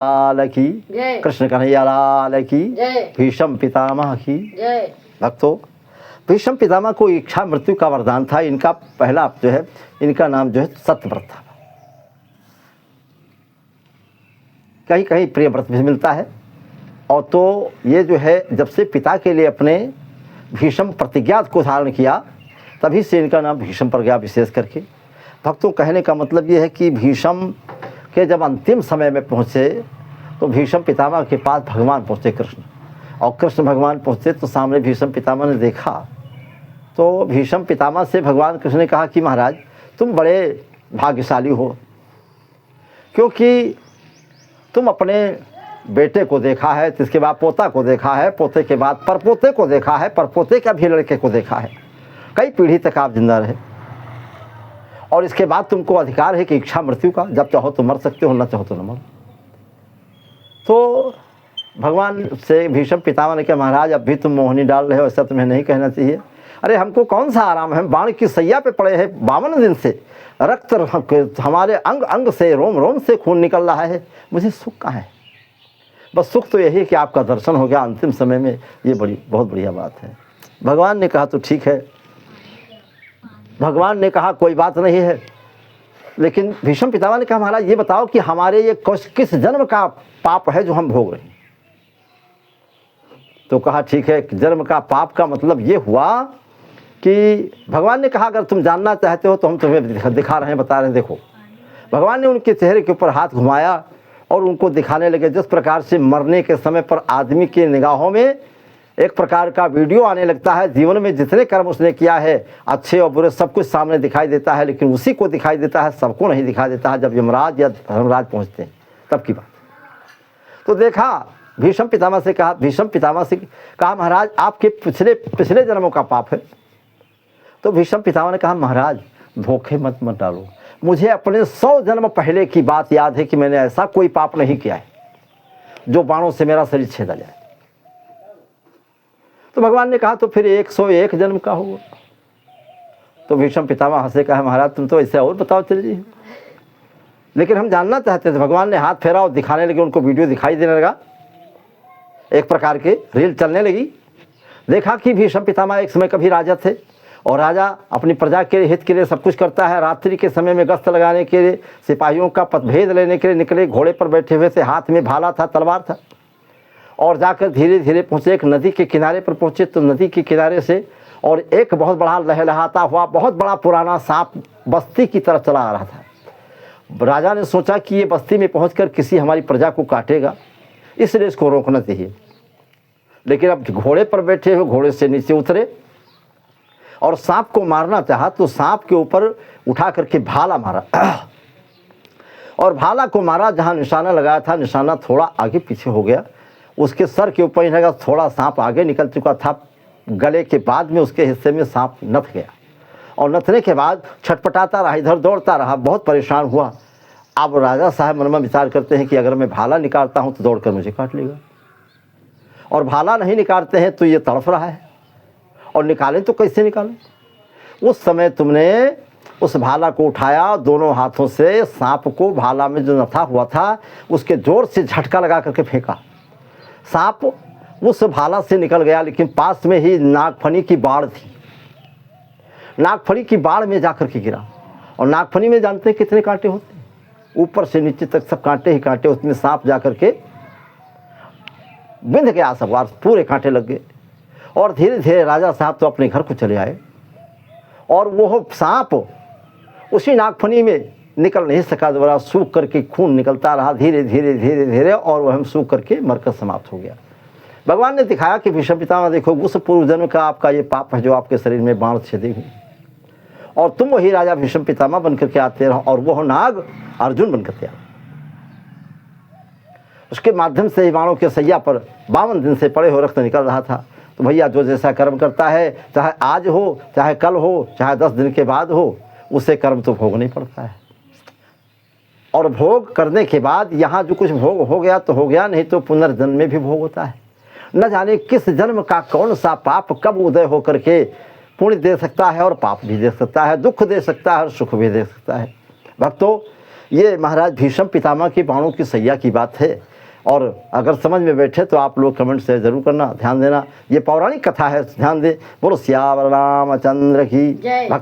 लाल की, कृष्ण कन्हैया लाल की, भीष्म पितामह की। भक्तों, भीष्म पितामह को इच्छा मृत्यु का वरदान था। इनका पहला जो है, इनका नाम जो है सत्यव्रत था। कहीं कहीं प्रियव्रत भी मिलता है। और तो ये जो है, जब से पिता के लिए अपने भीष्म प्रतिज्ञा को धारण किया, तभी से इनका नाम भीष्म पड़ गया। विशेष करके भक्तों, कहने का मतलब ये है कि भीष्म के जब अंतिम समय में पहुँचे तो भीष्म पितामह के पास भगवान पहुँचे कृष्ण, और कृष्ण भगवान पहुँचे तो सामने भीष्म पितामह ने देखा। तो भीष्म पितामह से भगवान कृष्ण ने कहा कि महाराज, तुम बड़े भाग्यशाली हो, क्योंकि तुम अपने बेटे को देखा है, इसके बाद पोता को देखा है, पोते के बाद परपोते को देखा है, परपोते का भी लड़के को देखा है, कई पीढ़ी तक आप जिंदा रहे, और इसके बाद तुमको अधिकार है कि इच्छा मृत्यु का, जब चाहो तो मर सकते हो, न चाहो तो न मरो। तो भगवान से भीष्म पितामह ने कहा, महाराज अब भी तुम मोहनी डाल रहे हो, ऐसा तुम्हें नहीं कहना चाहिए। अरे हमको कौन सा आराम है, बाण की सैया पे पड़े हैं 52 दिन से, रक्त हमारे अंग अंग से, रोम रोम से खून निकल रहा है, मुझे सुख कहाँ है। बस सुख तो यही है कि आपका दर्शन हो गया अंतिम समय में, ये बहुत बढ़िया बात है। भगवान ने कहा तो ठीक है। भगवान ने कहा कोई बात नहीं है, लेकिन भीष्म पितामह ने कहा, महाराज ये बताओ कि हमारे ये किस जन्म का पाप है जो हम भोग रहे हैं। तो कहा ठीक है, जन्म का पाप का मतलब ये हुआ कि भगवान ने कहा अगर तुम जानना चाहते हो तो हम तुम्हें दिखा रहे हैं, बता रहे हैं। देखो, भगवान ने उनके चेहरे के ऊपर हाथ घुमाया और उनको दिखाने लगे, जिस प्रकार से मरने के समय पर आदमी की निगाहों में एक प्रकार का वीडियो आने लगता है, जीवन में जितने कर्म उसने किया है, अच्छे और बुरे, सब कुछ सामने दिखाई देता है, लेकिन उसी को दिखाई देता है, सबको नहीं दिखाई देता है। जब यमराज या धर्मराज पहुंचते हैं तब की बात। तो देखा, भीष्म पितामह से कहा, भीष्म पितामह से कहा, महाराज आपके पिछले जन्मों का पाप है। तो भीष्म पितामह ने कहा, महाराज धोखे मत डालो, मुझे अपने 100 जन्म पहले की बात याद है कि मैंने ऐसा कोई पाप नहीं किया है जो बाणों से मेरा शरीर छेदा जाए। तो भगवान ने कहा तो फिर 101 जन्म का होगा। तो भीष्म पितामह हंसे, कहा, महाराज तुम तो ऐसे और बताओ चल जी, लेकिन हम जानना चाहते थे। भगवान ने हाथ फेरा और दिखाने लगे, उनको वीडियो दिखाई देने लगा, एक प्रकार के रील चलने लगी। देखा कि भीष्म पितामह एक समय कभी राजा थे, और राजा अपनी प्रजा के हित के लिए सब कुछ करता है। रात्रि के समय में गश्त लगाने के लिए, सिपाहियों का पथभेद लेने के लिए निकले, घोड़े पर बैठे हुए थे, हाथ में भाला था, तलवार था, और जाकर धीरे धीरे पहुँचे, एक नदी के किनारे पर पहुँचे। तो नदी के किनारे से और एक बहुत बड़ा लहलहाता हुआ बहुत बड़ा पुराना सांप बस्ती की तरफ चला आ रहा था। राजा ने सोचा कि ये बस्ती में पहुँचकर किसी हमारी प्रजा को काटेगा, इसलिए इसको रोकना चाहिए। लेकिन अब घोड़े पर बैठे हुए, घोड़े से नीचे उतरे और सांप को मारना चाहा, तो सांप के ऊपर उठा करके भाला मारा, और भाला को मारा, जहाँ निशाना लगाया था निशाना थोड़ा आगे पीछे हो गया, उसके सर के ऊपर ही लगा, थोड़ा सांप आगे निकल चुका था, गले के बाद में उसके हिस्से में सांप नथ गया, और नथने के बाद छटपटाता रहा, इधर दौड़ता रहा, बहुत परेशान हुआ। अब राजा साहब मन में विचार करते हैं कि अगर मैं भाला निकालता हूँ तो दौड़कर मुझे काट लेगा, और भाला नहीं निकालते हैं तो ये तड़फ रहा है, और निकालें तो कैसे निकालें। उस समय तुमने उस भाला को उठाया, दोनों हाथों से सांप को भाला में जो नथा हुआ था उसके जोर से झटका लगा करके फेंका। सांप उस भाला से निकल गया, लेकिन पास में ही नागफनी की बाढ़ थी, नागफनी की बाढ़ में जाकर के गिरा। और नागफनी में जानते हैं कितने कांटे होते हैं, ऊपर से नीचे तक सब कांटे ही कांटे, उसमें सांप जाकर के बिंध गया, सब पूरे कांटे लग गए। और धीरे धीरे राजा साहब तो अपने घर को चले आए, और वो सांप उसी नागफनी में निकल नहीं सका, दोबारा सूख करके खून निकलता रहा धीरे धीरे धीरे धीरे, और वह सूख करके मरकर समाप्त हो गया। भगवान ने दिखाया कि भीष्म पितामह देखो, उस पूर्व जन्म का आपका ये पाप है जो आपके शरीर में बाण छेदे हुए, और तुम वही राजा भीष्म पितामह बनकर के आते रहो, और वह नाग अर्जुन बनकर के आए। उसके माध्यम से ही बाणों के सैया पर 52 दिन से पड़े हो रक्त निकल रहा था। तो भैया जो जैसा कर्म करता है, चाहे आज हो, चाहे कल हो, चाहे 10 दिन के बाद हो, उसे कर्म तो भोगना ही पड़ता है। और भोग करने के बाद यहाँ जो कुछ भोग हो गया तो हो गया, नहीं तो पुनर्जन्म में भी भोग होता है। न जाने किस जन्म का कौन सा पाप कब उदय हो करके पुण्य दे सकता है, और पाप भी दे सकता है, दुख दे सकता है और सुख भी दे सकता है। भक्तों, ये महाराज भीष्म पितामह की बाणों की सैया की बात है। और अगर समझ में बैठे तो आप लोग कमेंट से ज़रूर करना, ध्यान देना। ये पौराणिक कथा है, ध्यान दे। बोलो सियावर रामचंद्र की। जय। भक्त